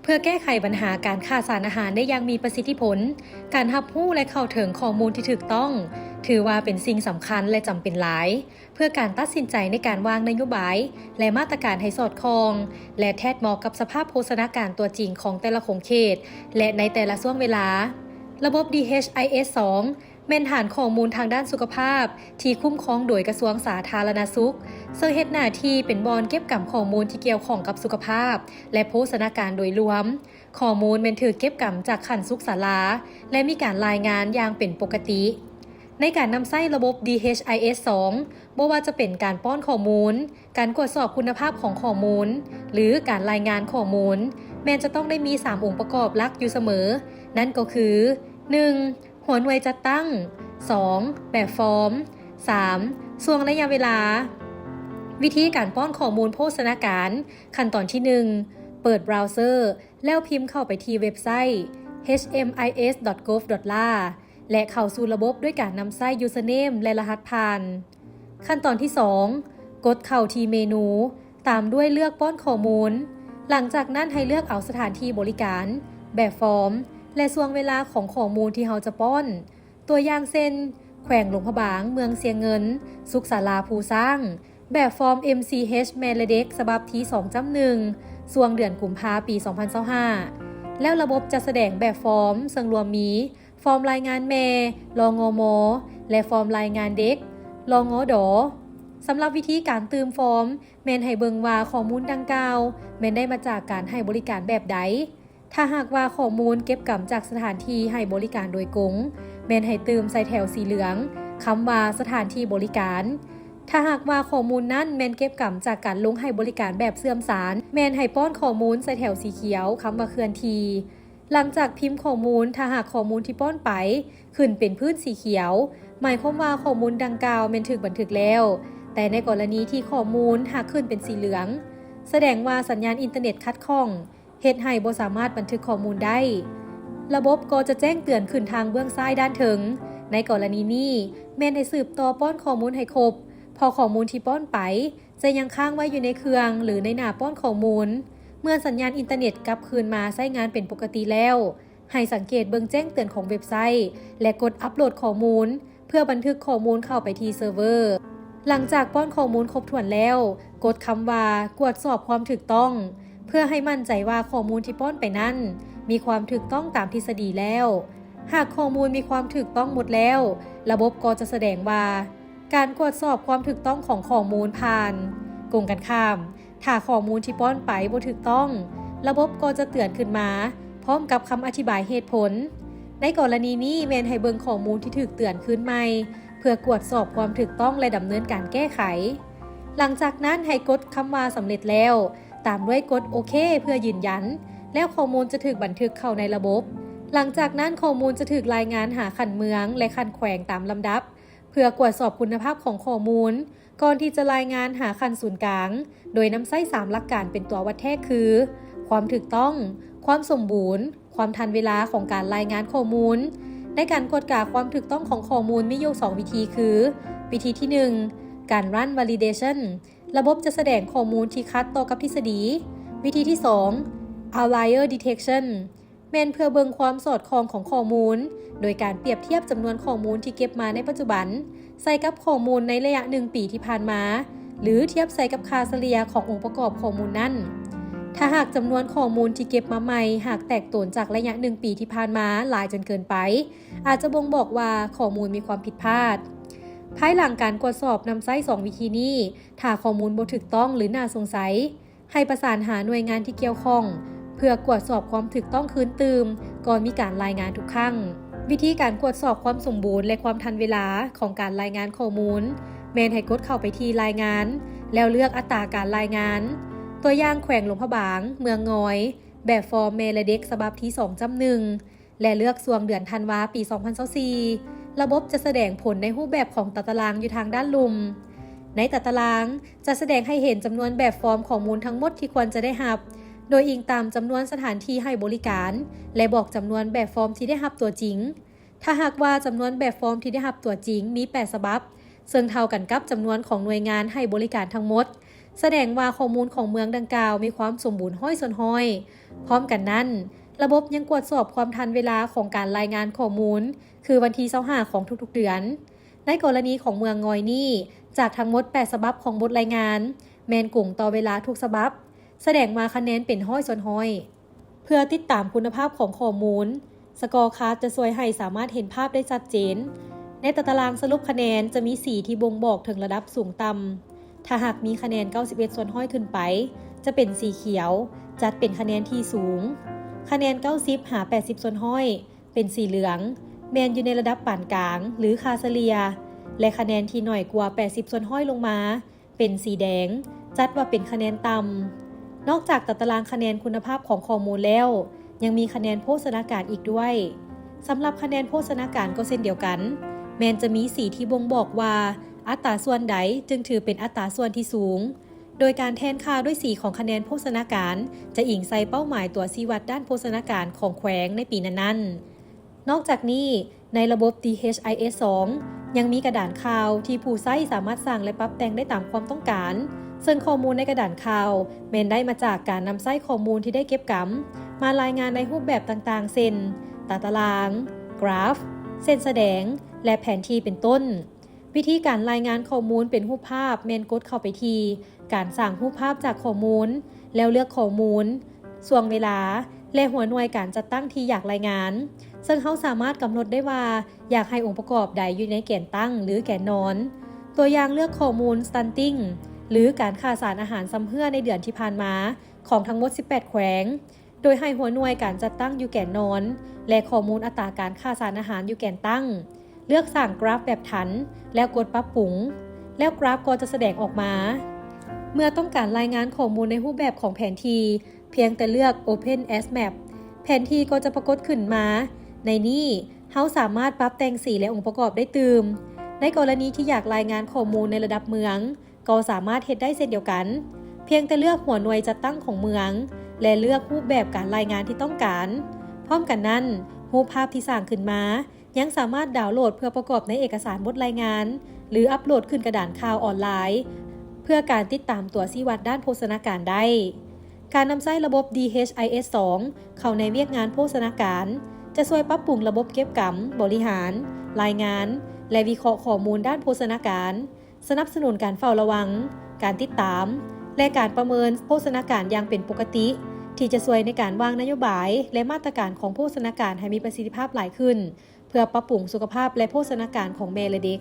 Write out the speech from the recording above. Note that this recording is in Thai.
เพื่อแก้ไขปัญหาการขาดสารอาหารได้อย่างมีประสิทธิผลการรับรู้และเข้าถึงข้อมูลที่ถูกต้องถือว่าเป็นสิ่งสำคัญและจำเป็นหลายเพื่อการตัดสินใจในการวางนโยบายและมาตรการให้สอดคล้องและแทดเหมาะกับสภาพโภชนาการตัวจริงของแต่ละโครงเขตและในแต่ละช่วงเวลาระบบ DHIS2 เป็นฐานข้อมูลทางด้านสุขภาพที่คุ้มครองโดยกระทรวงสาธารณสุขซึ่งเฮ็ดหน้าที่เป็นบอนเก็บกำข้อมูลที่เกี่ยวข้องกับสุขภาพและโภชนาการโดยรวมข้อมูลเป็นถือเก็บกำจากขันสุขศาลาและมีการรายงานอย่างเป็นปกติในการนำใช้ระบบ DHIS2 บ่ว่าจะเป็นการป้อนข้อมูลการตรวจสอบคุณภาพของข้อมูลหรือการรายงานข้อมูลแม้จะต้องได้มี3องค์ประกอบหลักอยู่เสมอนั่นก็คือ 1. หัวหน่วยจัดตั้ง 2. แบบฟอร์ม 3. ช่วงระยะเวลาวิธีการป้อนข้อมูลโภชนาการขั้นตอนที่ 1 เปิดเบราว์เซอร์แล้วพิมพ์เข้าไปที่เว็บไซต์ hmis.gov.la และเข้าสู่ระบบด้วยการนำใส่ username และรหัสผ่านขั้นตอนที่ 2 กดเข้าที่เมนูตามด้วยเลือกป้อนข้อมูลหลังจากนั้นให้เลือกเอาสถานที่บริการแบบฟอร์มและช่วงเวลาของข้อมูลที่เราจะป้อนตัวอย่างเช่นแขวงหลวงพระบางเมืองเสียเงินสุขศาลาภูสร้างแบบฟอร์ม MCH แมลเด็กฉบับที่ 2.1 ช่วงเดือนกุมภาพันธ์ปี 2025แล้วระบบจะแสดงแบบฟอร์มซึ่งรวมมีฟอร์มรายงานแม่รองมและฟอร์มรายงานเด็กรองดสำหรับวิธีการเติมฟอร์มแม่นให้เบิ่งว่าข้อมูลดังกล่าวแม่นได้มาจากการให้บริการแบบใดถ้าหากว่าข้อมูลเก็บกำจากสถานที่ให้บริการโดยกงแม่นให้เติมใส่แถวสีเหลืองคำว่าสถานที่บริการถ้าหากว่าข้อมูลนั้นแม่นเก็บกำจากการลงให้บริการแบบเสื่อมสารแม่นให้ป้อนข้อมูลใส่แถวสีเขียวคำว่าเคลื่อนที่หลังจากพิมพ์ข้อมูลถ้าหากข้อมูลที่ป้อนไปขึ้นเป็นพื้นสีเขียวหมายความว่าข้อมูลดังกล่าวแม่นถูกบันทึกแล้วแต่ในกรณีที่ข้อมูลหากขึ้นเป็นสีเหลืองแสดงว่าสัญญาณอินเทอร์เน็ตขัดข้องเฮ็ดให้บ่สามารถบันทึกข้อมูลได้ระบบก็จะแจ้งเตือนขึ้นทางเบื้องซ้ายด้านถึงในกรณีนี้แม่นให้สืบต่อป้อนข้อมูลให้ครบพอข้อมูลที่ป้อนไปจะยังค้างไว้อยู่ในเครื่องหรือในหน้าป้อนข้อมูลเมื่อสัญญาณอินเทอร์เน็ตกลับคืนมาใช้งานเป็นปกติแล้วให้สังเกตเบิ่งแจ้งเตือนของเว็บไซต์และกดอัปโหลดข้อมูลเพื่อบันทึกข้อมูลเข้าไปที่เซิร์ฟเวอร์หลังจากป้อนข้อมูลครบถ้วนแล้วกดคำว่ากวดสอบความถูกต้องเพื่อให้มั่นใจว่าข้อมูลที่ป้อนไปนั้นมีความถูกต้องตามทฤษฎีแล้วหากข้อมูลมีความถูกต้องหมดแล้วระบบก็จะแสดงว่าการตรวจสอบความถูกต้องของข้อมูลผ่านกงกันข้ามถ้าข้อมูลที่ป้อนไปบ่ถูกต้องระบบก็จะเตือนขึ้นมาพร้อมกับคำอธิบายเหตุผลในกรณีนี้แม่นให้เบิ่งข้อมูลที่ถูกเตือนขึ้นใหม่เพื่อตรวจสอบความถูกต้องและดำเนินการแก้ไขหลังจากนั้นให้กดคำว่าสำเร็จแล้วตามด้วยกดโอเคเพื่อยืนยันแล้วข้อมูลจะถูกบันทึกเข้าในระบบหลังจากนั้นข้อมูลจะถูกรายงานหาขันเมืองและขันแขวงตามลำดับเพื่อตรวจสอบคุณภาพของข้อมูลก่อนที่จะรายงานหาขันศูนย์กลางโดยนำไส้3หลักการเป็นตัววัดแท้คือความถูกต้องความสมบูรณ์ความทันเวลาของการรายงานข้อมูลในการกดกาความถูกต้องของข้อมูลมีอยู่2วิธีคือวิธีที่ 1 การ run validation ระบบจะแสดงข้อมูลที่ขัดต่อกับทฤษฎีวิธีที่ 2 outlier detection แม่นเพื่อเบิ่งความสอดคล้องของข้อมูลโดยการเปรียบเทียบจำนวนข้อมูลที่เก็บมาในปัจจุบันใส่กับข้อมูลในระยะ1 ปีที่ผ่านมาหรือเทียบใส่กับค่าเฉลี่ยขององค์ประกอบข้อมูลนั้นถ้าหากจำนวนข้อมูลที่เก็บมาใหม่หากแตกต่างจากระยะ1 ปีที่ผ่านมาหลายจนเกินไปอาจจะบ่งบอกว่าข้อมูลมีความผิดพลาดภายหลังการตรวจสอบนำใช้2วิธีนี้ถ้าข้อมูลบ่ถูกต้องหรือน่าสงสัยให้ประสานหาหน่วยงานที่เกี่ยวข้องเพื่อตรวจสอบความถูกต้องคืนตืมก่อนมีการรายงานทุกครั้งวิธีการตรวจสอบความสมบูรณ์และความทันเวลาของการรายงานข้อมูลแม่นให้กดเข้าไปที่รายงานแล้วเลือกอัตราการรายงานตัวอย่างแขวงหลวงพระบางเมืองงอยแบบฟอร์มเมลเด็กฉบับที่ 2.1 และเลือกช่วงเดือนธันวาคมปี 2024ระบบจะแสดงผลในรูปแบบของตารางอยู่ทางด้านลุ่มในตารางจะแสดงให้เห็นจำนวนแบบฟอร์มข้อมูลทั้งหมดที่ควรจะได้รับโดยอิงตามจำนวนสถานที่ให้บริการและบอกจำนวนแบบฟอร์มที่ได้รับตัวจริงถ้าหากว่าจำนวนแบบฟอร์มที่ได้รับตัวจริงมี8ฉบับซึ่งเท่ากันกับจำนวนของหน่วยงานให้บริการทั้งหมดแสดงว่าข้อมูลของเมืองดังกล่าวมีความสมบูรณ์ห้อยส่วนห้อย พร้อมกันนั้นระบบยังตรวจสอบความทันเวลาของการรายงานข้อมูลคือวันที่25ของทุกๆเดือนในกรณีของเมืองงอยนี่จากทั้งหมด8ฉบับของบทรายงานแมนกลุ่มต่อเวลาทุกฉบับแสดงมาคะแนนเป็นห้อยส่วนห้อยเพื่อติดตามคุณภาพของข้อมูลสกอร์การ์ดจะช่วยให้สามารถเห็นภาพได้ชัดเจนในตารางสรุปคะแนนจะมีสีที่บ่งบอกถึงระดับสูงต่ำถ้าหากมีคะแนน91ส่วนห้อยขึ้นไปจะเป็นสีเขียวจัดเป็นคะแนนที่สูงคะแนน90หา80ส่วนห้อยเป็นสีเหลืองแมนอยู่ในระดับปานกลางหรือคาเฉลี่ยและคะแนนที่หน่อยกว่า80ส่วนห้อยลงมาเป็นสีแดงจัดว่าเป็นคะแนนต่ำนอกจากตารางคะแนนคุณภาพของข้อมูลแล้วยังมีคะแนนโภชนาการอีกด้วยสำหรับคะแนนโภชนาการก็เช่นเดียวกันแมนจะมีสีที่บ่งบอกว่าอัตราส่วนใดจึงถือเป็นอัตราส่วนที่สูงโดยการแทนค่าด้วยสีของคะแนนโภชนาการจะอิงใส่เป้าหมายตัวชี้วัดด้านโภชนาการของแขวงในปีนั้นๆนอกจากนี้ในระบบ DHIS2 ยังมีกระดานข่าวที่ผู้ใช้สามารถสั่งและปรับแต่งได้ตามความต้องการซึ่งข้อมูลในกระดานข่าวแมนได้มาจากการนำใช้ข้อมูลที่ได้เก็บกำมารายงานในรูปแบบต่างๆเช่นตารางกราฟเส้นแสดงและแผนที่เป็นต้นวิธีการรายงานข้อมูลเป็นรูปภาพแมนกดเข้าไปที่การสร้างรูปภาพจากข้อมูลแล้วเลือกข้อมูลช่วงเวลาและหัวหน่วยการจัดตั้งที่อยากรายงานซึ่งเขาสามารถกำหนดได้ว่าอยากให้องค์ประกอบใดอยู่ในแกนตั้งหรือแกนนอนตัวอย่างเลือกข้อมูล stunting หรือการขาดสารอาหารซ้ำเพื่อในเดือนที่ผ่านมาของทั้งหมด18แขวงโดยให้หัวหน่วยการจัดตั้งอยู่แกนนอนและข้อมูลอัตราการขาดสารอาหารอยู่แกนตั้งเลือกสร้างกราฟแบบถันแล้วกดปรับปรุงแล้วกราฟก็จะแสดงออกมาเมื่อต้องการรายงานข้อมูลในรูปแบบของแผนที่เพียงแต่เลือก Open as Map แผนที่ก็จะปรากฏขึ้นมาในนี้เราสามารถปรับแต่งสีและองค์ประกอบได้ตื่มในกรณีที่อยากรายงานข้อมูลในระดับเมืองก็สามารถเฮ็ดได้เช่นเดียวกันเพียงแต่เลือกหัวหน่วยจัดตั้งของเมืองและเลือกรูปแบบการรายงานที่ต้องการพร้อมกันนั้นรูปภาพที่สร้างขึ้นมายังสามารถดาวน์โหลดเพื่อประกอบในเอกสารบทรายงานหรืออัปโหลดขึ้นกระดานข่าวออนไลน์เพื่อการติดตามตัวชี้วัดด้านโภชนาการได้การนำใช้ระบบ DHIS2 เข้าในเวียกงานโภชนาการจะช่วยปรับปรุงระบบเก็บกำบริหารรายงานและวิเคราะห์ข้อมูลด้านโภชนาการสนับสนุนการเฝ้าระวังการติดตามและการประเมินโภชนาการอย่างเป็นปกติที่จะช่วยในการวางนโยบายและมาตรการของโภชนาการให้มีประสิทธิภาพหลายขึ้นเพื่อปรับปรุงสุขภาพและโภชนาการของแม่และเด็ก